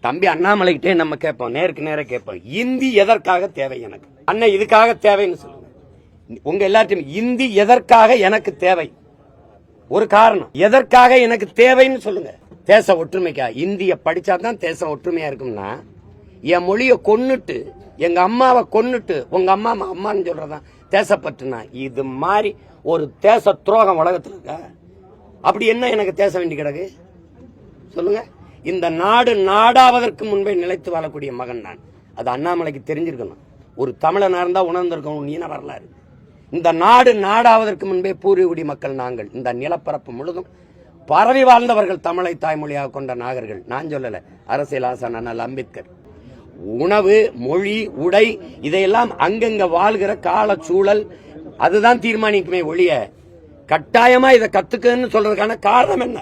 தம்பி அண்ணாமலைகிட்டே நம்ம கேட்போம், நேருக்கு நேர கேட்போம், இந்தி எதற்காக தேவை எனக்கு? அண்ணன் இதுக்காக தேவைன்னு சொல்லுங்க. உங்க எல்லாத்தையும் இந்தி எதற்காக எனக்கு தேவை? ஒரு காரணம், எதற்காக எனக்கு தேவைன்னு சொல்லுங்க. தேச ஒற்றுமைக்கா? இந்திய படிச்சாதான் தேசம் ஒற்றுமையா இருக்கும்னா, என் மொழியை கொன்னுட்டு எங்க அம்மாவை கொன்னுட்டு உங்க அம்மா அம்மான்னு சொல்றதான் தேசப்பற்றுனா? இது மாதிரி ஒரு தேச துரோகம் உலகத்தில் இருக்கா? அப்படி என்ன எனக்கு தேச வேண்டி கிடக்கு சொல்லுங்க. இந்த நாடு நாடாவதற்கு முன்பே நிலைத்து வாழக்கூடிய மகன் நான். அது அண்ணாமலைக்கு தெரிஞ்சிருக்கணும். ஒரு தமிழனா இருந்தா உணர்ந்திருக்கணும் நீன வரலாறு. இந்த நாடு நாடாவதற்கு முன்பே பூர்வீகுடி மக்கள் நாங்கள். இந்த நிலப்பரப்பு முழுதும் பரவி வாழ்ந்தவர்கள், தமிழை தாய்மொழியாக கொண்ட நாகர்கள். நான் சொல்லல, அரசியல் ஆசான் அண்ணல் அம்பேத்கர். உணவு, மொழி, உடை இதையெல்லாம் அங்கங்க வாழ்கிற கால சூழல் அதுதான் தீர்மானிக்குமே ஒழிய கட்டாயமா இதை கத்துக்கன்னு சொல்றதுக்கான காரணம் என்ன?